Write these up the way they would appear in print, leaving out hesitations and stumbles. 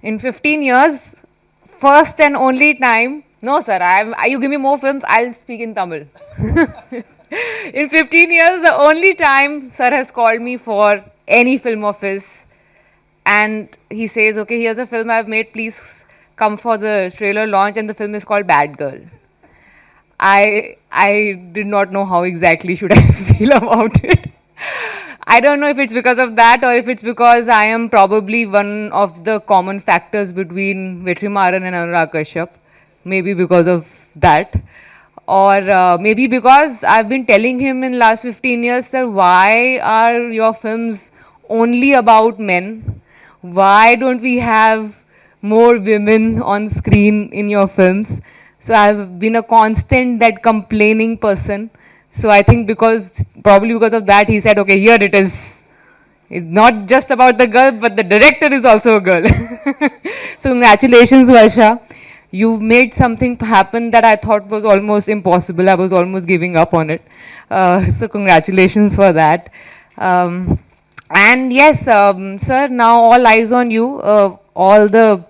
In 15 years, first and only time. No, sir. You give me more films, I'll speak in Tamil. In 15 years, the only time sir has called me for any film of his, and he says, "Okay, here's a film I've made. Please come for the trailer launch." And the film is called Bad Girl. I did not know how exactly should I feel about it. I don't know if it's because of that or if it's because I am probably one of the common factors between Vetrimaaran and Anurag Kashyap. Maybe because of that. Or maybe because I've been telling him in last 15 years, sir, why are your films only about men? Why don't we have more women on screen in your films? So I've been a constant that complaining person. So I think probably because of that, he said, okay, here it is. It's not just about the girl, but the director is also a girl. So congratulations, Varsha. You've made something happen that I thought was almost impossible. I was almost giving up on it. So congratulations for that. Um, and yes, sir, now all eyes on you. All the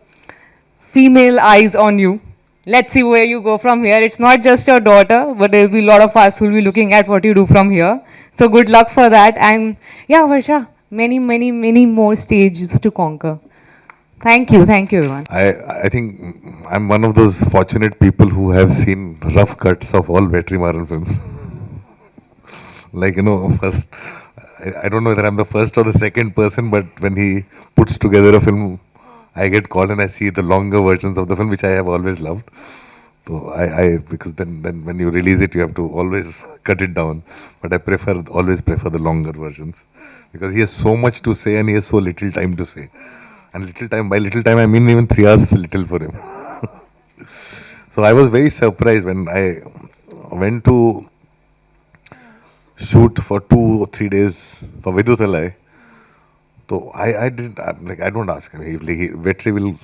female eyes on you. Let's see where you go from here. It's not just your daughter, but there'll be a lot of us who'll be looking at what you do from here. So good luck for that. And yeah, Varsha, many, many, many more stages to conquer. Thank you, everyone. I think I'm one of those fortunate people who have seen rough cuts of all Vetrimaaran films. Like, first, I don't know whether I'm the first or the second person, but when he puts together a film, I get called and I see the longer versions of the film, which I have always loved. So because then when you release it, you have to always cut it down. But I always prefer the longer versions because he has so much to say and he has so little time to say. And by little time, I mean even 3 hours is little for him. So I was very surprised when I went to shoot for 2 or 3 days for Vidutalai. So I don't ask him. Vetri will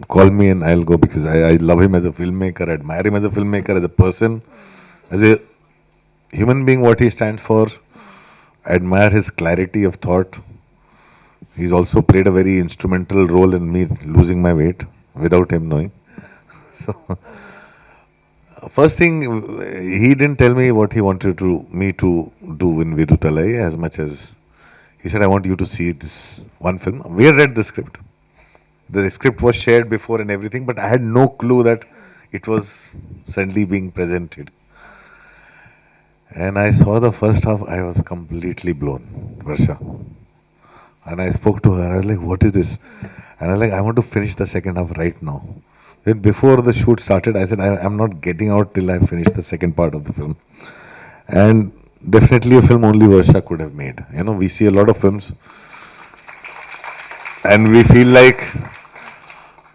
call me and I'll go because I love him as a filmmaker, I admire him as a filmmaker, as a person, as a human being, what he stands for. I admire his clarity of thought. He's also played a very instrumental role in me losing my weight without him knowing. So, first thing, he didn't tell me what he wanted me to do in Vidutalai as much as he said, I want you to see this one film. We had read the script. The script was shared before and everything, but I had no clue that it was suddenly being presented. And I saw the first half, I was completely blown, Varsha. And I spoke to her, I was like, what is this? And I was like, I want to finish the second half right now. Then before the shoot started, I said, I'm not getting out till I finish the second part of the film. And definitely a film only Varsha could have made. We see a lot of films and we feel like,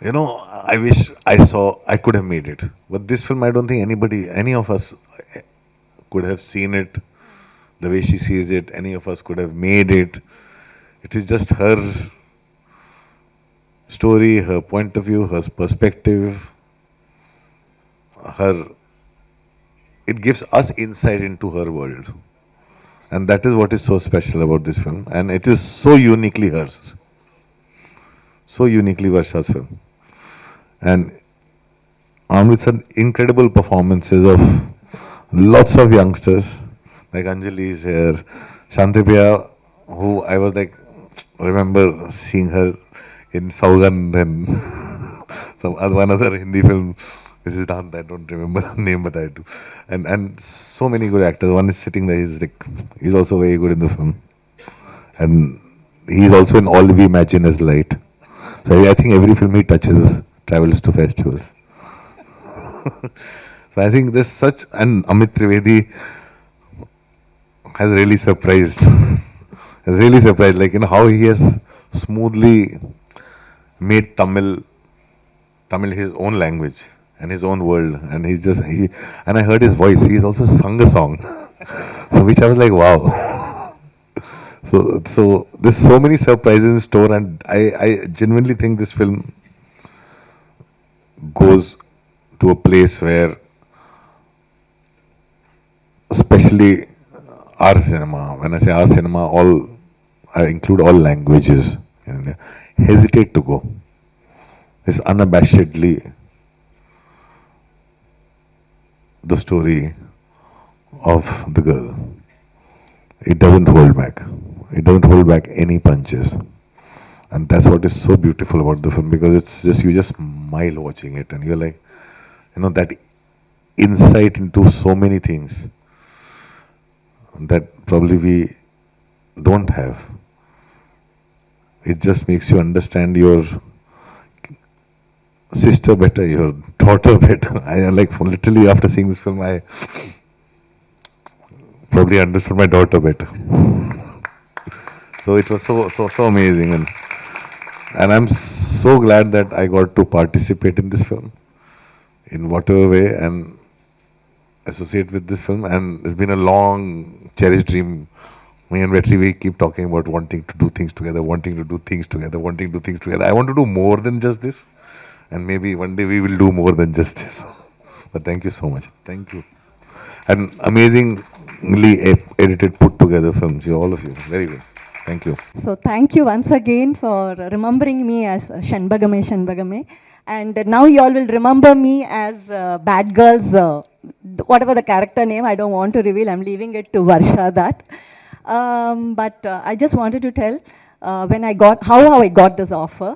I wish I could have made it. But this film, I don't think any of us could have seen it the way she sees it. Any of us could have made it. It is just her story, her point of view, her perspective, it gives us insight into her world. And that is what is so special about this film. And it is so uniquely hers. So uniquely Varsha's film. And armed with some incredible performances of lots of youngsters, like Anjali is here, Shantipya, who I was like, remember seeing her in Saugand and one other Hindi film. This is not, I don't remember the name, but I do. And so many good actors. One is sitting there, he's also very good in the film. And he's also in All We Imagine as Light. So I think every film he touches travels to festivals. So I think there's such, and Amit Trivedi has really surprised. Has really surprised, how he has smoothly made Tamil his own language and his own world. And and I heard his voice. He's also sung a song. So which I was like, wow. So there's so many surprises in store, and I genuinely think this film goes to a place where, especially our cinema, when I say our cinema, I include all languages, hesitate to go. is unabashedly the story of the girl. It doesn't hold back. It doesn't hold back any punches. And that's what is so beautiful about the film, because it's just, you just smile watching it and you're like, that insight into so many things that probably we don't have. It just makes you understand your sister better, your daughter better. I like, literally after seeing this film, I probably understood my daughter better. So it was so amazing, and I'm so glad that I got to participate in this film in whatever way and associate with this film. And it's been a long cherished dream. Me and Vetri, we keep talking about wanting to do things together, wanting to do things together, wanting to do things together. I want to do more than just this, and maybe one day we will do more than just this. But thank you so much. Thank you. And amazingly edited, put together films, all of you. Very good. Thank you. So thank you once again for remembering me as Shanbagame. And now you all will remember me as Bad Girls, whatever the character name, I don't want to reveal. I'm leaving it to Varsha that. But I just wanted to tell how I got this offer.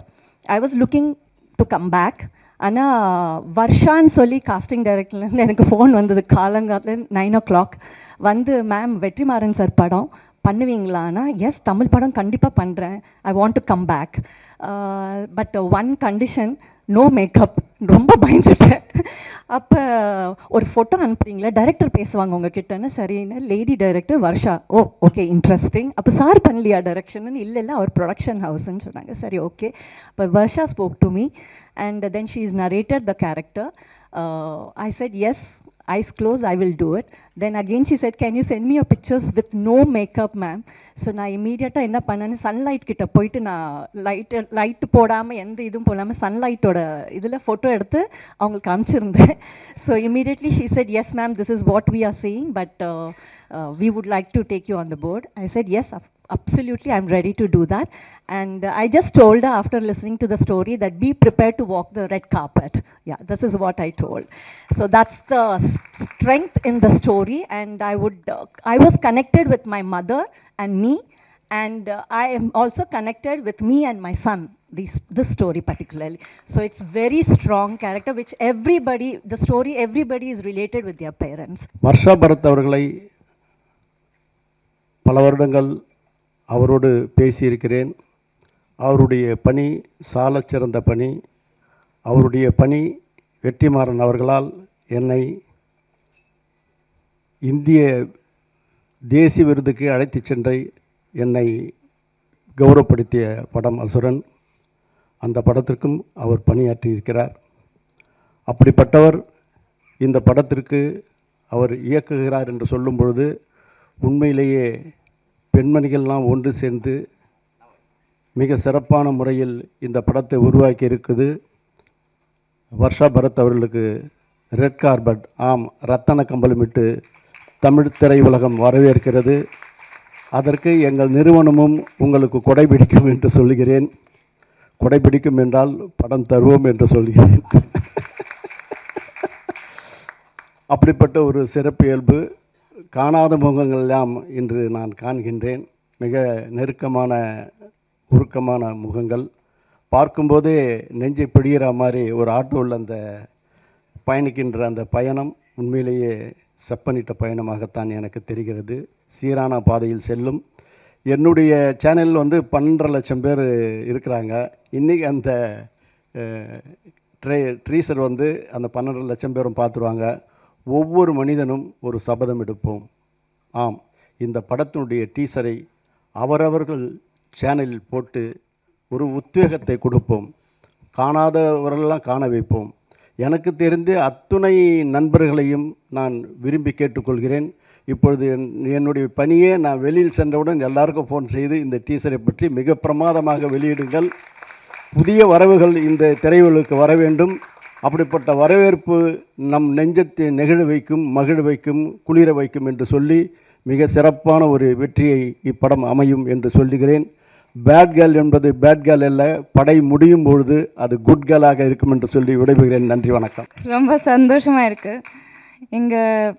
I was looking to come back. ஆனால் வர்ஷான்னு சொல்லி costing டைரக்டர்லேருந்து எனக்கு phone வந்தது காலங்காலத்தில் 9 o'clock வந்து ma'am Vetrimaaran sir படம் பண்ணுவீங்களான்னா S Tamil படம் கண்டிப்பாக பண்ணுறேன் I want to come back but one condition no makeup ரொம்ப பயந்துட்டேன் அப்போ ஒரு ஃபோட்டோ அனுப்புறீங்களா டைரக்டர் பேசுவாங்க உங்ககிட்டன்னு சரின்னு lady director Varsha okay interesting அப்போ சார் பண்ணலையா டைரக்ஷன் இல்லை அவர் ப்ரொடக்ஷன் ஹவுஸ்ன்னு சொன்னாங்க சரி ஓகே அப்போ Varsha spoke to me and then she's narrated the character. I said, yes, eyes closed, I will do it. Then again she said, can you send me your pictures with no makeup, ma'am? So நான் இமீடியட்டாக என்ன பண்ணேன்னு sunlight கிட்ட போயிட்டு நான் light போடாமல் எந்த இதுவும் போடாமல் சன்லைட்டோட இதில் ஃபோட்டோ எடுத்து அவங்களுக்கு அனுப்பிச்சிருந்தேன் so immediately she said yes ma'am this is what we are seeing but we would like to take you on the board. I said, yes, absolutely, I'm ready to do that. And I just told her after listening to the story that be prepared to walk the red carpet. Yeah, this is what I told. So that's the strength in the story. And I was connected with my mother and me. And I am also connected with me and my son, this story particularly. So it's very strong character, which everybody is related with their parents. Varsha Bharath அவர்களை பல வருடங்கள் அவரோடு பேசியிருக்கிறேன். அவருடைய பணி சாலச் சிறந்த பணி. அவருடைய பணி வெற்றிமாறன் அவர்களால் என்னை இந்திய தேசிய விருதுக்கு அழைத்துச் சென்று என்னை கௌரவப்படுத்திய படம் அசுரன். அந்த படத்திற்கும் அவர் பணியாற்றியிருக்கிறார். அப்படிப்பட்டவர் இந்த படத்திற்கு அவர் இயக்குகிறார் என்று சொல்லும் பொழுது உண்மையிலேயே பெண்மணிகள்லாம் ஒன்று சேர்ந்து மிக சிறப்பான முறையில் இந்த படத்தை உருவாக்கி இருக்குது. வர்ஷா பரத் அவர்களுக்கு ரெட் கார்பெட், ஆம், ரத்தன கம்பளமிட்டு தமிழ் திரையுலகம் வரவேற்கிறது. அதற்கு எங்கள் நிறுவனமும் உங்களுக்கு கொடைபிடிக்கும் என்று சொல்கிறேன். கொடைபிடிக்கும் என்றால் படம் தருவோம் என்று சொல்கிறேன். அப்படிப்பட்ட ஒரு சிறப்பியல்பு காணாத முகங்கள் எல்லாம் இன்று நான் காண்கின்றேன். மிக நெருக்கமான உருக்கமான முகங்கள், பார்க்கும்போதே நெஞ்சை பிடிகிற மாதிரி ஒரு ஆட்டோவில் அந்த பயணிக்கின்ற அந்த பயணம் உண்மையிலேயே செப்பனிட்ட பயணமாகத்தான் எனக்கு தெரிகிறது. சீரான பாதையில் செல்லும். என்னுடைய சேனலில் 12 லட்சம் பேர் இருக்கிறாங்க. இன்றைக்கி அந்த ட்ரீசர் அந்த 12 லட்சம் பேரும் பார்த்துருவாங்க. ஒவ்வொரு மனிதனும் ஒரு சபதம் எடுப்போம். ஆம், இந்த படத்தினுடைய டீசரை அவரவர்கள் சேனலில் போட்டு ஒரு உத்வேகத்தை கொடுப்போம். காணாதவர்களெல்லாம் காண வைப்போம். எனக்கு தெரிந்து அத்துணை நண்பர்களையும் நான் விரும்பி கேட்டுக்கொள்கிறேன். இப்பொழுது என்னுடைய பணியே நான் வெளியில் சென்றவுடன் எல்லாருக்கும் ஃபோன் செய்து இந்த டீசரை பற்றி மிக பிரமாதமாக வெளியிடுங்கள், புதிய வரவுகள் இந்த திரையுலகுக்கு வர வேண்டும், அப்படிப்பட்ட வரவேற்பு நம் நெஞ்சத்தை நெகிழ வைக்கும், மகிழ வைக்கும், குளிர வைக்கும் என்று சொல்லி மிக சிறப்பான ஒரு வெற்றியை இப்படம் அமையும் என்று சொல்லுகிறேன். பேட் கேர்ள் என்பது பேட் கேர்ள் அல்ல, படை முடியும் பொழுது அது குட் கேர்ளாக இருக்கும் என்று சொல்லி விடைபெறுகிறேன். நன்றி, வணக்கம். ரொம்ப சந்தோஷமாக இருக்குது. எங்கள்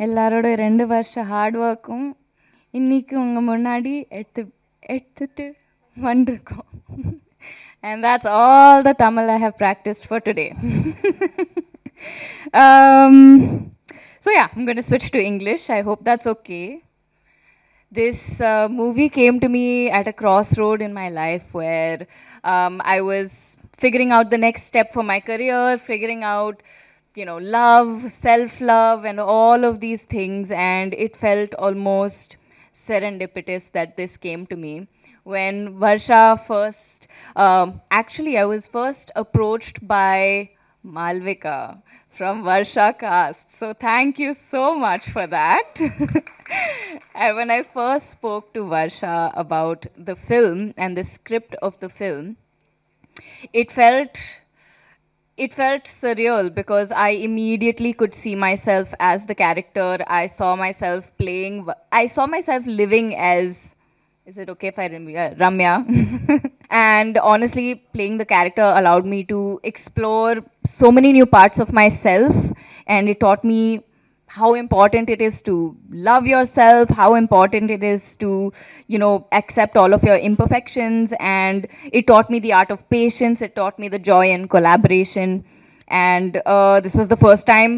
எல்லாரோட 2 வருஷ ஹார்ட் ஒர்க்கும் இன்றைக்கி உங்கள் முன்னாடி எடுத்துட்டு வந்திருக்கோம். And that's all the Tamil I have practiced for today. So yeah, I'm going to switch to English. I hope that's okay. This movie came to me at a crossroad in my life where I was figuring out the next step for my career, figuring out, you know, love, self-love, and all of these things. And it felt almost serendipitous that this came to me. When Varsha first, actually, I was first approached by Malvika from Varsha Cast. So thank you so much for that. And when I first spoke to Varsha about the film and the script of the film, it felt surreal because I immediately could see myself as the character. I saw myself living as, is it okay if I Ramya? And honestly, playing the character allowed me to explore so many new parts of myself, and it taught me how important it is to love yourself, how important it is to, you know, accept all of your imperfections, and it taught me the art of patience, it taught me the joy in collaboration. And this was the first time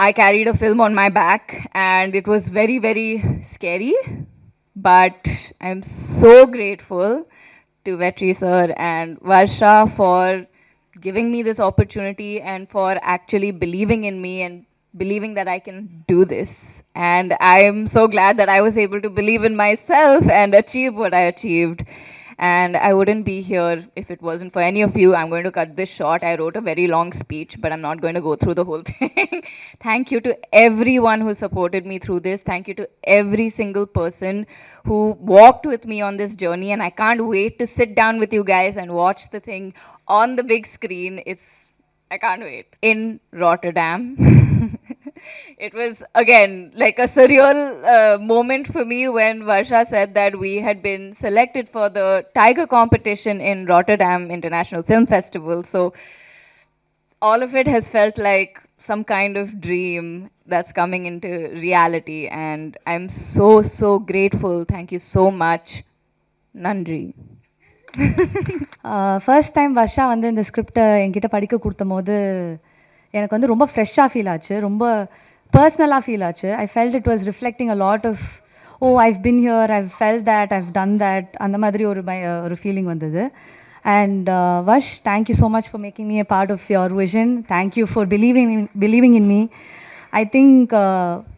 I carried a film on my back, and it was very, very scary, but I'm so grateful to Vetri sir and Varsha for giving me this opportunity and for actually believing in me and believing that I can do this. And I'm so glad that I was able to believe in myself and achieve what I achieved. And I wouldn't be here if it wasn't for any of you. I'm going to cut this short. I wrote a very long speech, but I'm not going to go through the whole thing. Thank you to everyone who supported me through this. Thank you to every single person who walked with me on this journey. And I can't wait to sit down with you guys and watch the thing on the big screen. I can't wait. In Rotterdam. It was, again, like a surreal moment for me when Varsha said that we had been selected for the Tiger competition in Rotterdam International Film Festival. So all of it has felt like some kind of dream that's coming into reality. And I'm so, so grateful. Thank you so much. Nandri. First time Varsha வந்து இந்த ஸ்கிரிப்டை என்கிட்ட படிக்க கொடுத்தும் போது எனக்கு வந்து ரொம்ப ஃப்ரெஷ்ஷாக ஃபீல் ஆச்சு, ரொம்ப பர்சனலாக ஃபீல் ஆச்சு. I felt it was reflecting a lot of I've been here, I've felt that, I've done that, அந்த மாதிரி ஒரு ஃபீலிங் வந்தது. And Varsh, thank you so much for making me a part of your vision. Thank you for believing in me. I think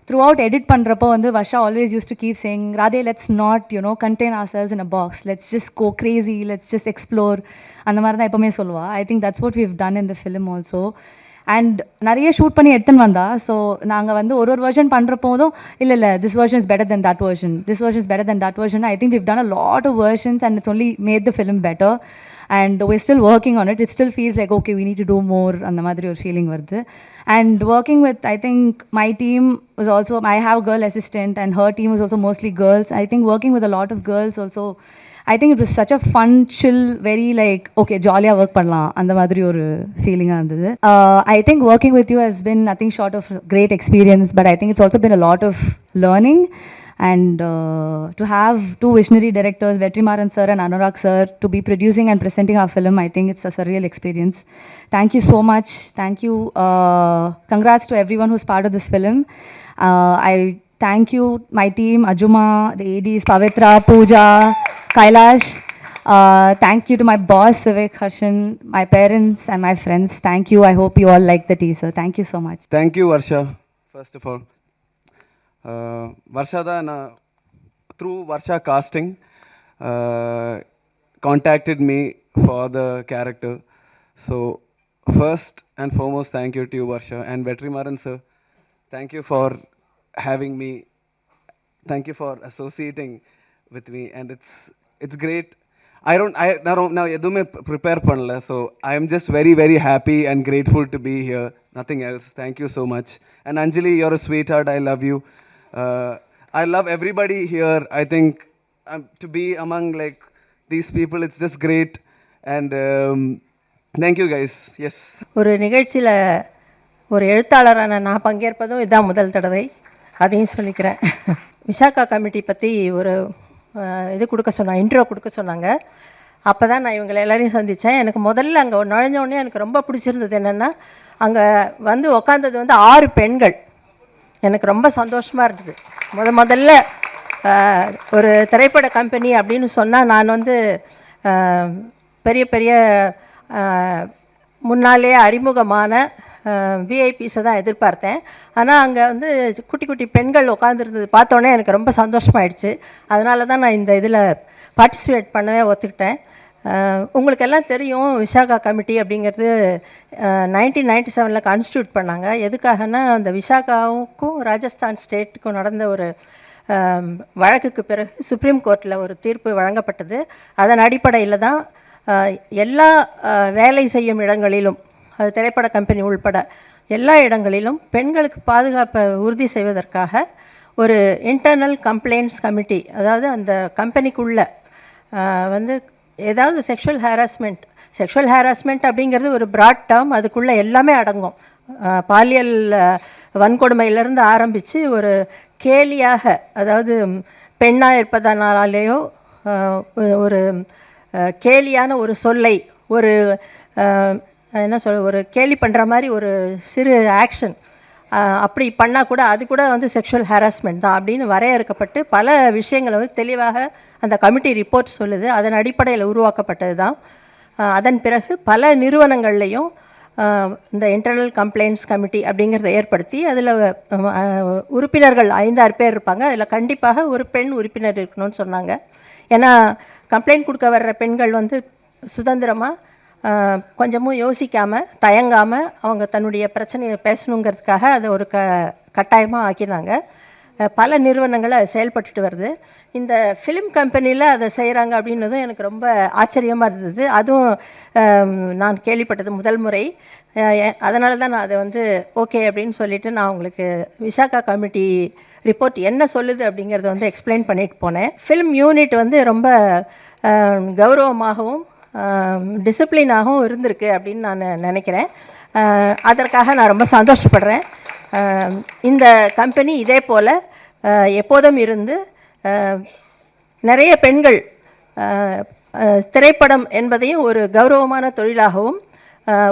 throughout edit பண்ணுறப்போ வந்து Varsha always used to keep saying, Radhe, let's not, you know, contain ourselves in a box. Let's just go crazy. Let's just explore. அந்த மாதிரி தான் எப்போவுமே சொல்லுவா. I think that's what we've done in the film also. And நிறைய shoot பண்ணி எடுத்துன்னு வந்தா. So நாங்கள் வந்து ஒரு வெர்ஷன் பண்ணுறப்போதும் இல்லை this version is better then that version, this version is better then that version. I think we've done a lot of versions and it's only made the film better. And we're still working on it. It still feels like, okay, we need to do more. அந்த மாதிரி ஒரு feeling வருது. And working with, I think my team was also, I have a girl assistant and her team was also mostly girls. I think working with a lot of girls also, I think it was such a fun, chill, very like, okay, jolly work பண்ணலாம் அந்த மாதிரி ஒரு ஃபீலிங்காக இருந்தது. I think working with you has been nothing short of great experience, but I think it's also been a lot of learning. And to have two visionary directors, Vetrimaaran sir and Anurag sir, to be producing and presenting our film, I think it's a surreal experience. Thank you so much. Thank you. Congrats to everyone who's part of this film. I thank you, my team, Ajuma, the ADs, Pavitra, Pooja, Kailash. Thank you to my boss, Vivek Harshan, my parents and my friends. Thank you. I hope you all like the teaser. Thank you so much. Thank you, Varsha, first of all. Varsha da through Varsha casting contacted me for the character. So first and foremost, thank you to you, Varsha, and Vetrimaaran sir. Thank you for having me. Thank you for associating with me, and it's great. Now edume prepare pannala, so I am just very, very happy and grateful to be here. Nothing else. Thank you so much. And Anjali, you're a sweetheart. I love you. I love everybody here. I think to be among like these people. It's just great. And thank you guys. Yes. ஒரு நிகழ்ச்சியில் ஒரு எழுத்தாளரான நான் பங்கேற்பதும் இதான் முதல் தடவை, அதையும் சொல்லிக்கிறேன். Visakha committee பற்றி ஒரு இது கொடுக்க சொன்னாங்க, இன்ட்ரோ கொடுக்க சொன்னாங்க. அப்போ தான் நான் இவங்களை எல்லாரையும் சந்தித்தேன். எனக்கு முதல்ல அங்கே நுழைஞ்ச உடனே எனக்கு ரொம்ப பிடிச்சிருந்தது என்னென்னா, அங்கே வந்து உக்காந்தது வந்து 6 பெண்கள். எனக்கு ரொம்ப சந்தோஷமாக இருந்தது. முதல்ல ஒரு திரைப்பட கம்பெனி அப்படின்னு சொன்னால் நான் வந்து பெரிய பெரிய முன்னாலே அறிமுகமான விஐபிஸை தான் எதிர்பார்த்தேன். ஆனால் அங்கே வந்து குட்டி குட்டி பெண்கள் உட்காந்துருந்தது பார்த்தோன்னே எனக்கு ரொம்ப சந்தோஷமாயிடுச்சு. அதனால தான் நான் இந்த இதில் பார்ட்டிசிபேட் பண்ணவே ஒத்துக்கிட்டேன். உங்களுக்கு எல்லாம் தெரியும், விசாகா கமிட்டி அப்படிங்கிறது 1997 கான்ஸ்டியூட் பண்ணாங்க. எதுக்காகனா, அந்த விசாகாவுக்கும் ராஜஸ்தான் ஸ்டேட்டுக்கும் நடந்த ஒரு வழக்குக்கு பிறகு சுப்ரீம் கோர்ட்டில் ஒரு தீர்ப்பு வழங்கப்பட்டது. அதன் அடிப்படையில் தான் எல்லா வேலை செய்யும் இடங்களிலும், அது திரைப்பட கம்பெனி உள்பட எல்லா இடங்களிலும் பெண்களுக்கு பாதுகாப்பை உறுதி செய்வதற்காக ஒரு இன்டர்னல் கம்ப்ளைண்ட்ஸ் கமிட்டி, அதாவது அந்த கம்பெனிக்குள்ளே வந்து ஏதாவது செக்ஷுவல் ஹேராஸ்மெண்ட் அப்படிங்கிறது ஒரு ப்ராட் டேர்ம். அதுக்குள்ளே எல்லாமே அடங்கும். பாலியல் வன்கொடுமையிலேருந்து ஆரம்பித்து ஒரு கேலியாக, அதாவது பெண்ணாக இருப்பதனாலேயோ ஒரு கேலியான ஒரு சொல்லை, ஒரு என்ன சொல்ல, ஒரு கேலி பண்ணுற மாதிரி ஒரு சிறு ஆக்ஷன் அப்படி பண்ணால் கூட அது கூட வந்து செக்ஷுவல் ஹாராஸ்மெண்ட் தான் அப்படின்னு வரையறுக்கப்பட்டு பல விஷயங்களை வந்து தெளிவாக அந்த கமிட்டி ரிப்போர்ட் சொல்லுது. அதன் அடிப்படையில் உருவாக்கப்பட்டது தான். அதன் பிறகு பல நிறுவனங்கள்லேயும் இந்த இன்டர்னல் கம்ப்ளைண்ட்ஸ் கமிட்டி அப்படிங்கிறத ஏற்படுத்தி அதில் உறுப்பினர்கள் 5-6 பேர் இருப்பாங்க. அதில் கண்டிப்பாக ஒரு பெண் உறுப்பினர் இருக்கணும்னு சொன்னாங்க. ஏன்னா கம்ப்ளைண்ட் கொடுக்க வர்ற பெண்கள் வந்து சுதந்திரமாக கொஞ்சமும் யோசிக்காமல் தயங்காமல் அவங்க தன்னுடைய பிரச்சனையை பேசணுங்கிறதுக்காக அதை ஒரு கட்டாயமாக ஆக்கினாங்க. பல நிறுவனங்கள் அது செயல்பட்டுட்டு வருது. இந்த ஃபிலிம் கம்பெனியில் அதை செய்கிறாங்க அப்படின்னதும் எனக்கு ரொம்ப ஆச்சரியமாக இருந்தது. அதுவும் நான் கேள்விப்பட்டது முதல் முறை. அதனால தான் நான் அதை வந்து ஓகே அப்படின்னு சொல்லிவிட்டு நான் உங்களுக்கு விசாகா கமிட்டி ரிப்போர்ட் என்ன சொல்லுது அப்படிங்கிறத வந்து எக்ஸ்பிளைன் பண்ணிட்டு போனேன். ஃபிலிம் யூனிட் வந்து ரொம்ப கௌரவமாகவும் டிசிப்ளினாகவும் இருந்திருக்கு அப்படின்னு நான் நினைக்கிறேன். அதற்காக நான் ரொம்ப சந்தோஷப்படுறேன். இந்த கம்பெனி இதே போல் எப்போதும் இருந்து நிறைய பெண்கள் திரைப்படம் என்பதையும் ஒரு கௌரவமான தொழிலாகவும்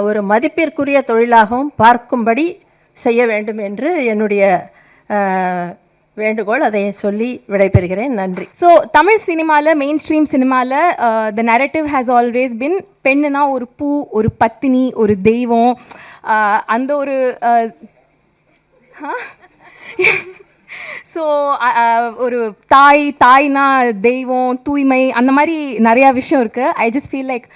ஒரு மதிப்பிற்குரிய தொழிலாகவும் பார்க்கும்படி செய்ய வேண்டும் என்று என்னுடைய வேண்டுகோள். அதை சொல்லி விடைபெறுகிறேன். நன்றி. ஸோ தமிழ் சினிமாவில், மெயின் ஸ்ட்ரீம் சினிமாவில் the narrative has always been பெண்ணுனா ஒரு பூ, ஒரு பத்தினி, ஒரு தெய்வம், அந்த ஒரு ஸோ ஒரு தாய்னா தெய்வம், தூய்மை, அந்த மாதிரி நிறையா விஷயம் இருக்குது. I just feel like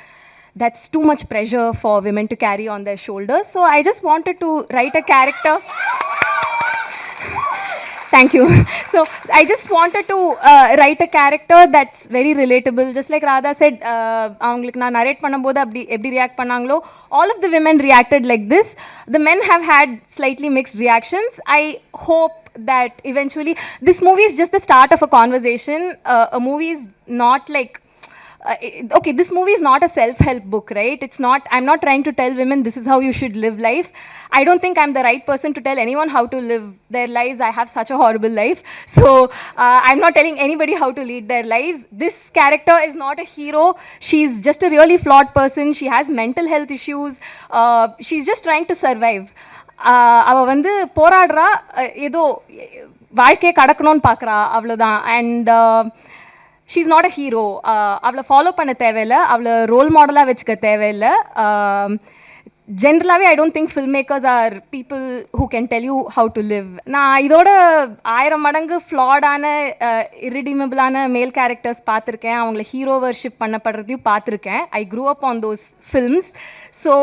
that's too much pressure for women to carry on their shoulders. So I just wanted to write a character. Thank you. So I just wanted to write a character that's very relatable. Just like Radha said, avங்களுக்கு நான் narrate பண்ணும்போது எப்படி react பண்ணாங்களோ, all of the women reacted like this. The men have had slightly mixed reactions. I hope that eventually this movie is just the start of a conversation. A movie is not like okay, this movie is not a self-help book, right? It's not, I'm not trying to tell women this is how you should live life. I don't think I'm the right person to tell anyone how to live their lives. I have such a horrible life. So I'm not telling anybody how to lead their lives. This character is not a hero. She's just a really flawed person. She has mental health issues. She's just trying to survive. அவள் வந்து போராடுறா, ஏதோ வாழ்க்கையை கடக்கணும்னு பார்க்குறா, அவ்வளோதான். And she's not a hero. அவளை follow பண்ண தேவையில்லை, அவளை ரோல் மாடலாக வச்சுக்க தேவையில்லை. ஜென்ரலாகவே I don't think film makers are people who can tell you how to live. நான் இதோட 1000 மடங்கு ஃப்ளாடான இரிடீமபிளான மேல் கேரக்டர்ஸ் பார்த்துருக்கேன். அவங்கள ஹீரோ வர்ஷிப் பண்ணப்படுறதையும் பார்த்துருக்கேன். I grew up on those films. So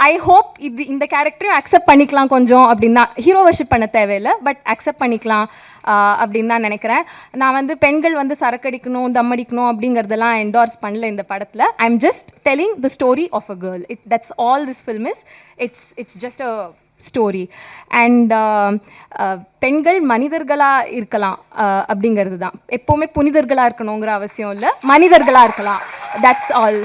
I hope இந்த கேரக்டரையும் அக்செப்ட் பண்ணிக்கலாம் கொஞ்சம் அப்படின்னு தான். ஹீரோ வர்ஷிப் பண்ண தேவையில்லை, பட் அக்செப்ட் பண்ணிக்கலாம் அப்படின்னு தான் நினைக்கிறேன். நான் வந்து பெண்கள் வந்து சரக்கடிக்கணும், தம்மடிக்கணும் அப்படிங்கிறதெல்லாம் என்டார்ஸ் பண்ணல இந்த படத்தில். I am just telling the story of a girl. That's all this film is. It's just a story. And பெண்கள் மனிதர்களாக இருக்கலாம் அப்படிங்கிறது தான். எப்போவுமே புனிதர்களாக இருக்கணுங்கிற அவசியம் இல்லை, மனிதர்களாக இருக்கலாம். That's all.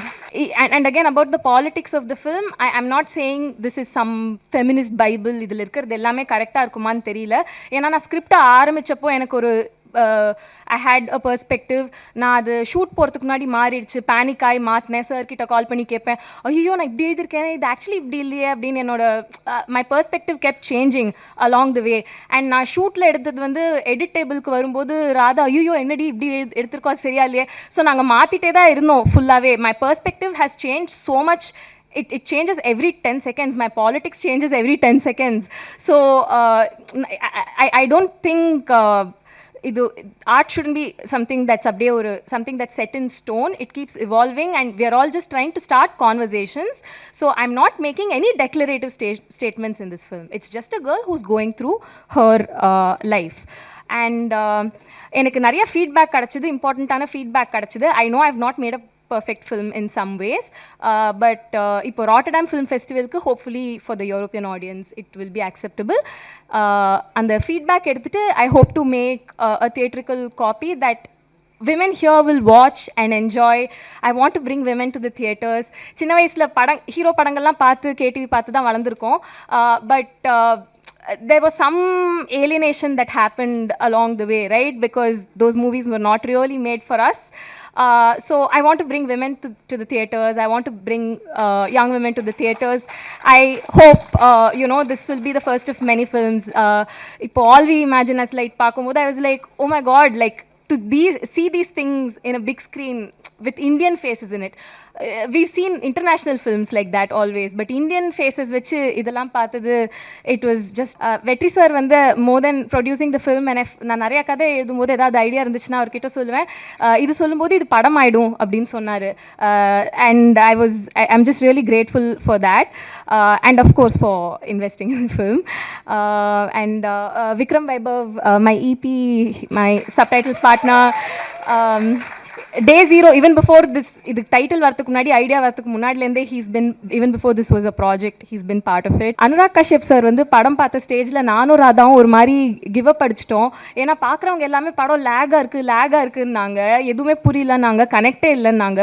And again about the politics of the film, I'm not saying this is some feminist bible. இதில் இருக்கிறது எல்லாமே கரெக்டாக இருக்குமான்னு தெரியல. ஏன்னா நான் ஸ்கிரிப்டை ஆரம்பித்தப்போ எனக்கு ஒரு ஐ ஹேட் அ பெர்ஸ்பெக்டிவ். நான் அது ஷூட் போகிறதுக்கு முன்னாடி மாறிடுச்சு, பேனிக் ஆகி மாற்றினேன். சார்கிட்ட கால் பண்ணி கேட்பேன், ஐயோ நான் இப்படி எழுதியிருக்கேன், இது ஆக்சுவலி இப்படி இல்லையே அப்படின்னு. என்னோட my perspective kept changing along the way. And நான் ஷூட்டில் எடுத்தது வந்து எடிட் டேபிளுக்கு வரும்போது ராதா ஐயோ என்னடி இப்படி எடுத்திருக்கோம் சரியா இல்லையே. ஸோ நாங்கள் மாற்றிட்டே தான் இருந்தோம் ஃபுல்லாகவே. My perspective has change so much. It changes every 10 seconds. My politics changes every 10 seconds. So I don't think art shouldn't be something that's something that's set in stone. It keeps evolving and we are all just trying to start conversations. So I'm not making any declarative statements in this film. It's just a girl who's going through her life. And எனக்கு நிறைய feedback கிடச்சிது, இம்பார்ட்டண்ட்டான feedback கிடச்சிது. I know I've not made a perfect film in some ways, but இப்போ Rotterdam film ஃபெஸ்டிவலுக்கு hopefully for the European audience it will be acceptable. அந்த feedback எடுத்துகிட்டு I hope to make a theatrical copy that women here will watch and enjoy. I want to bring women to the theaters. சின்ன வயசில் hero படங்கள்லாம் பார்த்து KTV பார்த்து தான் வளர்ந்துருக்கோம். But there was some alienation that happened along the way, right? Because those movies were not really made for us. So I want to bring women to the theaters. I want to bring young women to the theaters. I hope this will be the first of many films. Ipo all we imagine as light paakumbodhu I was like, oh my god, like to see these things in a big screen with Indian faces in it. We've seen international films like that always, but Indian faces vechchu idalam paathathu, it was just Vetri sir vanda more than producing the film. And நான் நிறைய கதை எழுதும்போது ஏதாவது idea இருந்துச்சுன்னா அவர்கிட்ட சொல்லுவேன், இது சொல்லும்போது இது படம் ஆயிடும் அப்படின்னு சொன்னார். And I'm just really grateful for that, and of course for investing in the film. And Vikram Vaibhav, my EP, my subtitles partner, Day Zero, even before this, இது டைட்டில் வரதுக்கு முன்னாடி, ஐடியா வரதுக்கு முன்னாடிலேருந்தே he's been, even before this was a project, he's been part of it. Anurag Kashyap sir வந்து படம் பார்த்த ஸ்டேஜில் நானும் ராதாவும் ஒரு மாதிரி கிவ் அப் அடிச்சிட்டோம். ஏன்னா பார்க்குறவங்க எல்லாமே படம் லேகாக இருக்குன்னாங்க, எதுவுமே புரியலன்னாங்க, கனெக்டே இல்லைன்னாங்க,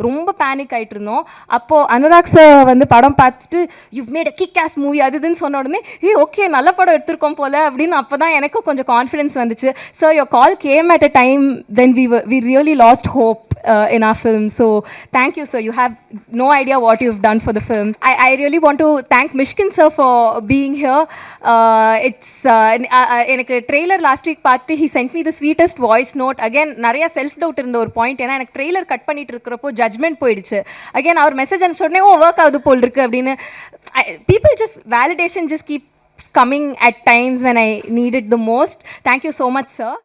ரொம்ப பேனிக் ஆகிட்டு இருந்தோம். அப்போது அனுராக் சார் வந்து படம் பார்த்துட்டு you've made a kick-ass movie அதுன்னு சொன்ன உடனே ஓகே நல்ல படம் எடுத்திருக்கோம் போல அப்படின்னு அப்போ தான் எனக்கும் கொஞ்சம் கான்ஃபிடென்ஸ் வந்துச்சு. So your call came at a time when we really lost hope in our film. So thank you sir, you have no idea what you've done for the film. I really want to thank Mishkin sir for being here. It's எனக்கு trailer last week பார்த்து he sent me the sweetest voice note. Again நிறைய self doubt இருந்த ஒரு point, ஏன்னா எனக்கு trailer cut பண்ணிட்டு இருக்கிறப்போ judgement போயிடுச்சு. அகைன் அவர் மெசேஜ் அனுப்பிச்ச உடனே ஒர்க் ஆகுது போல் இருக்கு அப்படின்னு. People just validation just keeps coming at times when I need it the most. Thank you so much sir.